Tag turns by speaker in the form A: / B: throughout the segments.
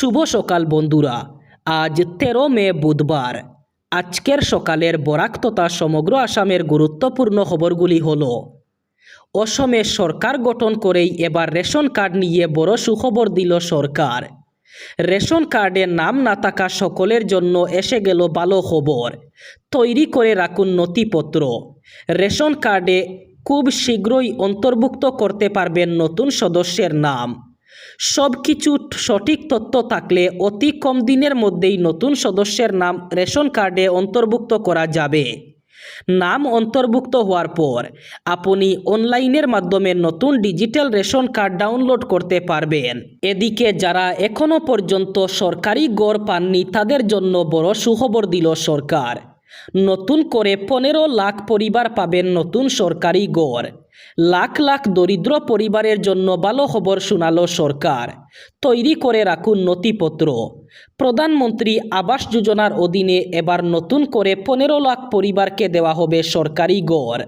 A: শুভ সকাল বন্ধুরা। আজ 13 মে বুধবার। আজকের সকালের বরাক তথা সমগ্র আসামের গুরুত্বপূর্ণ খবরগুলি হল: অসমে সরকার গঠন করেই এবার রেশন কার্ড নিয়ে বড় সুখবর দিল সরকার। রেশন কার্ডে নাম না থাকা সকলের জন্য এসে গেল ভালো খবর। তৈরি করে রাখুন নথিপত্র। রেশন কার্ডে খুব শীঘ্রই অন্তর্ভুক্ত করতে পারবেন নতুন সদস্যের নাম। সব কিছু সঠিক তথ্য থাকলে অতি কম দিনের মধ্যেই নতুন সদস্যের নাম রেশন কার্ডে অন্তর্ভুক্ত করা যাবে। নাম অন্তর্ভুক্ত হওয়ার পর আপনি অনলাইনের মাধ্যমে নতুন ডিজিটাল রেশন কার্ড ডাউনলোড করতে পারবেন। এদিকে যারা এখনও পর্যন্ত সরকারি গড় পাননি তাদের জন্য বড় সুখবর দিল সরকার। নতুন করে 15 লাখ পরিবার পাবেন নতুন সরকারি গড়। লাখ লাখ দরিদ্র পরিবারের জন্য ভালো খবর শোনালো সরকার। তৈরি করে রাখুন নথিপত্র। প্রধানমন্ত্রী আবাস যোজনার অধীনে এবার নতুন করে 15 লাখ পরিবারকে দেওয়া হবে সরকারি গড়।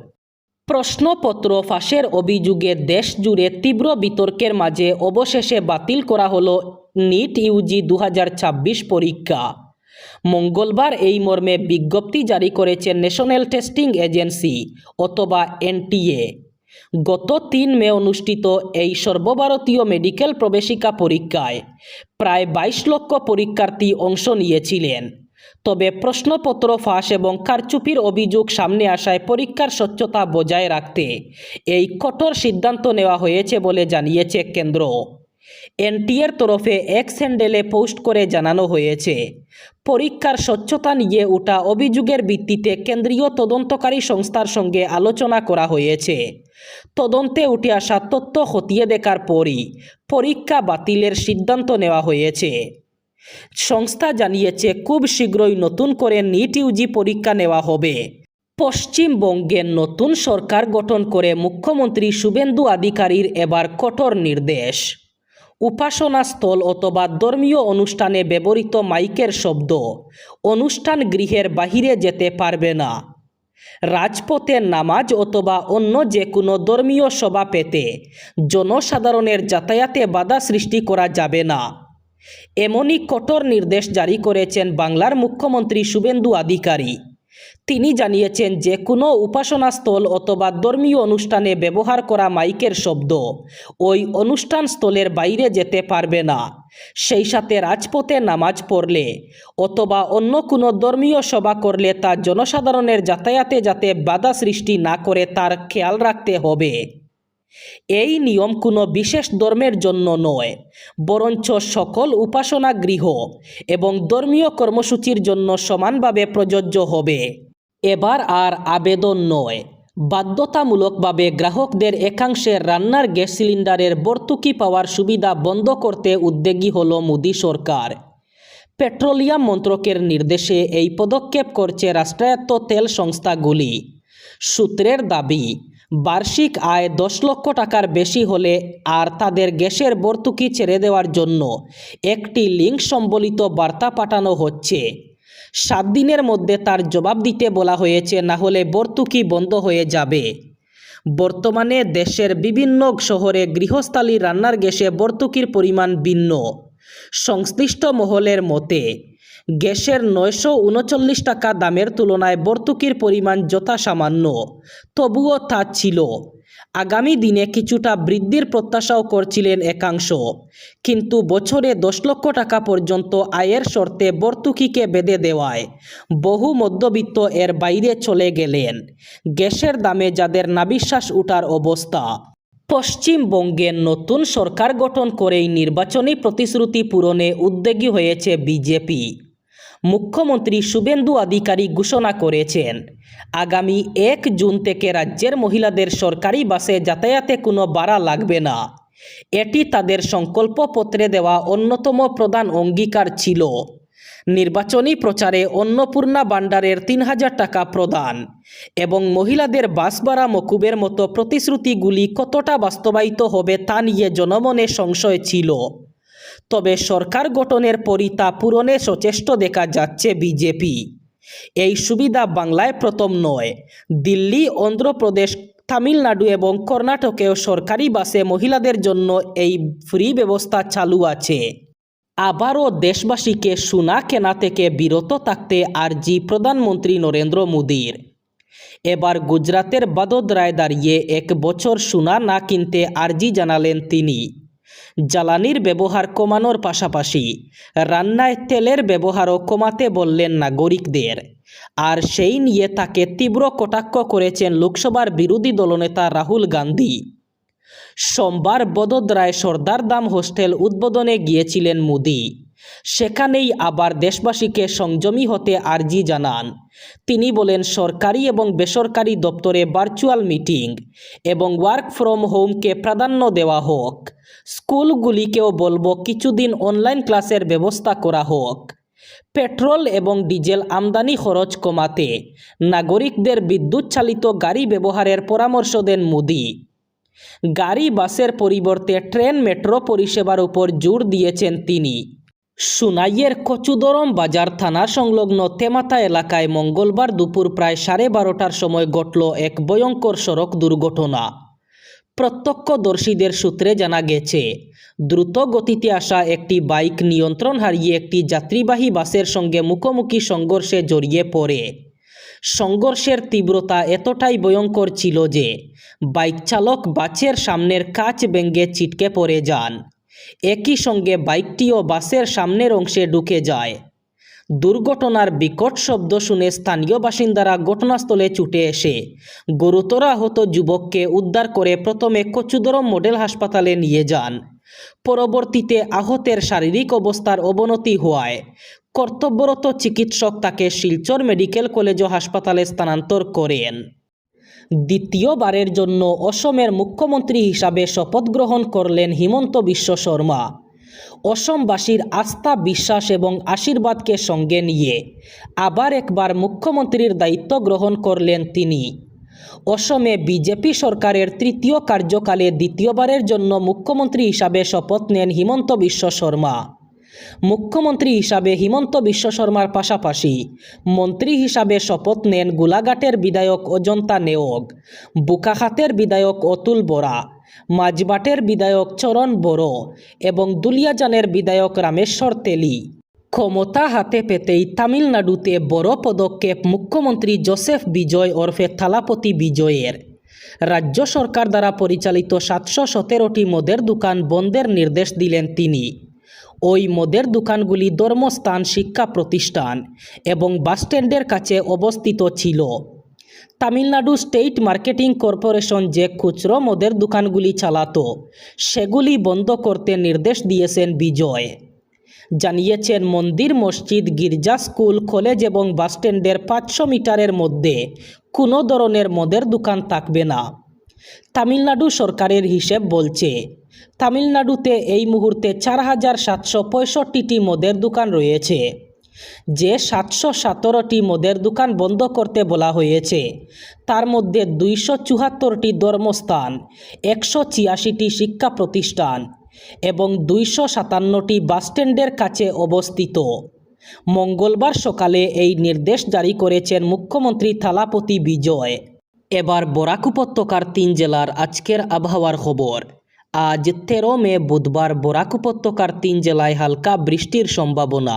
A: প্রশ্নপত্র ফাঁসের অভিযোগে দেশ জুড়ে তীব্র বিতর্কের মাঝে অবশেষে বাতিল করা হলো নিট ইউজি 2026 পরীক্ষা। মঙ্গলবার এই মর্মে বিজ্ঞপ্তি জারি করেছে ন্যাশনাল টেস্টিং এজেন্সি অথবা এনটিএ। গত 3 মে অনুষ্ঠিত এই সর্বভারতীয় মেডিকেল প্রবেশিকা পরীক্ষায় প্রায় 22 লক্ষ পরীক্ষার্থী অংশ নিয়েছিলেন। তবে প্রশ্নপত্র ফাঁস এবং কারচুপির অভিযোগ সামনে আসায় পরীক্ষার স্বচ্ছতা বজায় রাখতে এই কঠোর সিদ্ধান্ত নেওয়া হয়েছে বলে জানিয়েছে কেন্দ্র। এনটিএর তরফে এক্স হ্যান্ডেলে পোস্ট করে জানানো হয়েছে, পরীক্ষার স্বচ্ছতা নিয়ে ওঠা অভিযোগের ভিত্তিতে কেন্দ্রীয় তদন্তকারী সংস্থার সঙ্গে আলোচনা করা হয়েছে। তদন্তে উঠে আসা তথ্য খতিয়ে দেখার পরই পরীক্ষা বাতিলের সিদ্ধান্ত নেওয়া হয়েছে। সংস্থা জানিয়েছে খুব শীঘ্রই নতুন করে নিট ইউজি পরীক্ষা নেওয়া হবে। পশ্চিমবঙ্গে নতুন সরকার গঠন করে মুখ্যমন্ত্রী শুভেন্দু অধিকারীর এবার কঠোর নির্দেশ। উপাসনা স্থল অথবা ধর্মীয় অনুষ্ঠানে ব্যবহৃত মাইকের শব্দ অনুষ্ঠান গৃহের বাহিরে যেতে পারবে না। রাজপথে নামাজ অথবা অন্য যে কোনো ধর্মীয় সভা পেতে জনসাধারণের যাতায়াতে বাধা সৃষ্টি করা যাবে না। এমনই কঠোর নির্দেশ জারি করেছেন বাংলার মুখ্যমন্ত্রী শুভেন্দু অধিকারী। তিনি জানিয়েছেন যে কোনো উপাসনাস্থল অথবা ধর্মীয় অনুষ্ঠানে ব্যবহার করা মাইকের শব্দ ওই অনুষ্ঠান স্থলের বাইরে যেতে পারবে না। সেই সাথে রাজপথে নামাজ পড়লে অথবা অন্য কোনো ধর্মীয় সভা করলে তা জনসাধারণের যাতায়াতে যাতে বাধা সৃষ্টি না করে তার খেয়াল রাখতে হবে। এই নিয়ম কোনো বিশেষ ধর্মের জন্য নয়, বরঞ্চ সকল উপাসনা গৃহ এবং ধর্মীয় কর্মসূচির জন্য সমানভাবে প্রযোজ্য হবে। এবার আর আবেদন নয়, বাধ্যতামূলকভাবে গ্রাহকদের একাংশের রান্নার গ্যাস সিলিন্ডারের ভর্তুকি পাওয়ার সুবিধা বন্ধ করতে উদ্যোগী হল মোদী সরকার। পেট্রোলিয়াম মন্ত্রকের নির্দেশে এই পদক্ষেপ করছে রাষ্ট্রায়ত্ত তেল সংস্থাগুলি। সূত্রের দাবি, বার্ষিক আয় 10 লক্ষ টাকার বেশি হলে আর তাদের গ্যাসের ভর্তুকি ছেড়ে দেওয়ার জন্য একটি লিঙ্ক সম্বলিত বার্তা পাঠানো হচ্ছে। 7 দিনের মধ্যে তার জবাব দিতে বলা হয়েছে, না হলে ভর্তুকি বন্ধ হয়ে যাবে। বর্তমানে দেশের বিভিন্ন শহরে গৃহস্থালী রান্নার গ্যাসে ভর্তুকির পরিমাণ ভিন্ন। সংশ্লিষ্ট মহলের মতে গ্যাসের 939 টাকা দামের তুলনায় ভর্তুকির পরিমাণ যথাসামান্য, তবুও তা ছিল। আগামী দিনে কিছুটা বৃদ্ধির প্রত্যাশাও করছিলেন একাংশ, কিন্তু বছরে 10 লক্ষ টাকা পর্যন্ত আয়ের শর্তে ভর্তুকিকে বেঁধে দেওয়ায় বহু মধ্যবিত্ত এর বাইরে চলে গেলেন। গ্যাসের দামে যাদের নাভিশ্বাস ওঠার অবস্থা। পশ্চিমবঙ্গে নতুন সরকার গঠন করেই নির্বাচনী প্রতিশ্রুতি পূরণে উদ্যোগী হয়েছে বিজেপি। মুখ্যমন্ত্রী শুভেন্দু অধিকারী ঘোষণা করেছেন, আগামী 1 জুন থেকে রাজ্যের মহিলাদের সরকারি বাসে যাতায়াতে কোনো ভাড়া লাগবে না। এটি তাদের সংকল্পপত্রে দেওয়া অন্যতম প্রধান অঙ্গীকার ছিল। নির্বাচনী প্রচারে অন্নপূর্ণা ভাণ্ডারের 3000 টাকা প্রদান এবং মহিলাদের বাস ভাড়া মকুবের মতো প্রতিশ্রুতিগুলি কতটা বাস্তবায়িত হবে তা নিয়ে জনমনে সংশয় ছিল। তবে সরকার গঠনের পরই তা পূরণে সচেষ্ট দেখা যাচ্ছে বিজেপি। এই সুবিধা বাংলায় প্রথম নয়। দিল্লি, অন্ধ্রপ্রদেশ, তামিলনাড়ু এবং কর্ণাটকেও সরকারি বাসে মহিলাদের জন্য এই ফ্রি ব্যবস্থা চালু আছে। আবারও দেশবাসীকে সোনা কেনা থেকে বিরত থাকতে আর্জি প্রধানমন্ত্রী নরেন্দ্র মোদীর। এবার গুজরাতের বাদোদরায় দাঁড়িয়ে 1 বছর সোনা না কিনতে আর্জি জানালেন তিনি। জ্বালানির ব্যবহার কমানোর পাশাপাশি রান্নায় তেলের ব্যবহারও কমাতে বললেন নাগরিকদের। আর সেই নিয়ে তাকে তীব্র কটাক্ষ করেছেন লোকসভার বিরোধী দলনেতা রাহুল গান্ধী। সোমবার বদোদরায় সর্দার দাম হোস্টেল উদ্বোধনে গিয়েছিলেন মোদি। সেখানেই আবার দেশবাসীকে সংযমী হতে আর্জি জানান। তিনি বলেন, সরকারি এবং বেসরকারি দপ্তরে ভার্চুয়াল মিটিং এবং ওয়ার্ক ফ্রম হোমকে প্রাধান্য দেওয়া হোক। স্কুলগুলিকেও বলবো কিছুদিন অনলাইন ক্লাসের ব্যবস্থা করা হোক। পেট্রোল এবং ডিজেল আমদানি খরচ কমাতে নাগরিকদের বিদ্যুৎ চালিত গাড়ি ব্যবহারের পরামর্শ দেন মোদি। গাড়ি বাসের পরিবর্তে ট্রেন মেট্রো পরিষেবার উপর জোর দিয়েছেন তিনি। সুনাইয়ের কচুদরম বাজার থানা সংলগ্ন তেমাতা এলাকায় মঙ্গলবার দুপুর প্রায় 12:30টার সময় ঘটল এক ভয়ঙ্কর সড়ক দুর্ঘটনা। প্রত্যক্ষদর্শীদের সূত্রে জানা গেছে, দ্রুত গতিতে আসা একটি বাইক নিয়ন্ত্রণ হারিয়ে একটি যাত্রীবাহী বাসের সঙ্গে মুখোমুখি সংঘর্ষে জড়িয়ে পড়ে। সংঘর্ষের তীব্রতা এতটাই ভয়ঙ্কর ছিল যে বাইক চালক বাসের সামনের কাচ ভেঙে ছিটকে পড়ে যান। একই সঙ্গে বাইকটিও বাসের সামনের অংশে ঢুকে যায়। দুর্ঘটনার বিকট শব্দ শুনে স্থানীয় বাসিন্দারা ঘটনাস্থলে ছুটে এসে গুরুতর আহত যুবককে উদ্ধার করে প্রথমে কচুদরম মডেল হাসপাতালে নিয়ে যান। পরবর্তীতে আহতের শারীরিক অবস্থার অবনতি হওয়ায় কর্তব্যরত চিকিৎসক তাকে শিলচর মেডিকেল কলেজ ও হাসপাতালে স্থানান্তর করেন। দ্বিতীয়বারের জন্য অসমের মুখ্যমন্ত্রী হিসাবে শপথ গ্রহণ করলেন হিমন্ত বিশ্ব শর্মা। অসমবাসীর আস্থা, বিশ্বাস এবং আশীর্বাদকে সঙ্গে নিয়ে আবার একবার মুখ্যমন্ত্রীর দায়িত্ব গ্রহণ করলেন তিনি। অসমে বিজেপি সরকারের তৃতীয় কার্যকালে দ্বিতীয়বারের জন্য মুখ্যমন্ত্রী হিসাবে শপথ নেন হিমন্ত বিশ্ব শর্মা। মুখ্যমন্ত্রী হিসাবে হিমন্ত বিশ্ব শর্মার পাশাপাশি মন্ত্রী হিসাবে শপথ নেন গোলাঘাটের বিধায়ক অজন্তা নেওগ, বুকাখাতের বিধায়ক অতুল বরা, মাঝবাটের বিধায়ক চরণ বড়ো এবং দুলিয়াজানের বিধায়ক রামেশ্বর তেলি। ক্ষমতা হাতে পেতেই তামিলনাড়ুতে বড় পদক্ষেপ মুখ্যমন্ত্রী জোসেফ বিজয় ওরফে থালাপতি বিজয়ের। রাজ্য সরকার দ্বারা পরিচালিত 717টি মদের দোকান বন্ধের নির্দেশ দিলেন তিনি। ওই মদের দোকানগুলি ধর্মস্থান, শিক্ষা প্রতিষ্ঠান এবং বাসস্ট্যান্ডের কাছে অবস্থিত ছিল। তামিলনাড়ু স্টেট মার্কেটিং কর্পোরেশন যে খুচরো মদের দোকানগুলি চালাতো সেগুলি বন্ধ করতে নির্দেশ দিয়েছেন বিজয়। জানিয়েছেন, মন্দির, মসজিদ, গির্জা, স্কুল, কলেজ এবং বাসস্ট্যান্ডের 500 মিটারের মধ্যে কোনো ধরনের মদের দোকান থাকবে না। তামিলনাড়ু সরকারের হিসেব বলছে, তামিলনাড়ুতে এই মুহূর্তে 4765টি মদের দোকান রয়েছে। যে 717টি মদের দোকান বন্ধ করতে বলা হয়েছে তার মধ্যে 274টি ধর্মস্থান, 186টি শিক্ষা প্রতিষ্ঠান এবং 257টি বাসস্ট্যান্ডের কাছে অবস্থিত। মঙ্গলবার সকালে এই নির্দেশ জারি করেছেন মুখ্যমন্ত্রী থালাপতি বিজয়। এবার বরাক উপত্যকার 3 জেলার আজকের আবহাওয়ার খবর। আজ 13 মে বুধবার বরাক উপত্যকার 3 জেলায় হালকা বৃষ্টির সম্ভাবনা।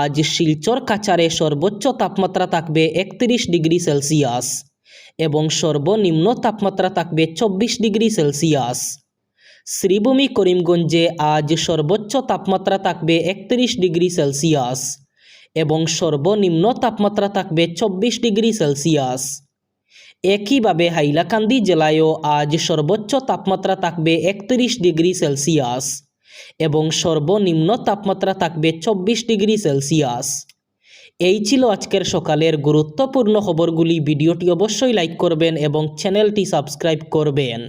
A: আজ শিলচর কাছাড়ে সর্বোচ্চ তাপমাত্রা থাকবে 31 ডিগ্রি সেলসিয়াস এবং সর্বনিম্ন তাপমাত্রা থাকবে 24 ডিগ্রি সেলসিয়াস। শ্রীভূমি করিমগঞ্জে আজ সর্বোচ্চ তাপমাত্রা থাকবে 31 ডিগ্রি সেলসিয়াস এবং সর্বনিম্ন তাপমাত্রা থাকবে 24 ডিগ্রি সেলসিয়াস। একইভাবে হাইলাকান্দি জেলায়ও আজ সর্বোচ্চ তাপমাত্রা থাকবে 31 ডিগ্রি সেলসিয়াস এবং সর্বনিম্ন তাপমাত্রা থাকবে 24 ডিগ্রি সেলসিয়াস। এই ছিল আজকের সকালের গুরুত্বপূর্ণ খবরগুলি। ভিডিওটি অবশ্যই লাইক করবেন এবং চ্যানেলটি সাবস্ক্রাইব করবেন।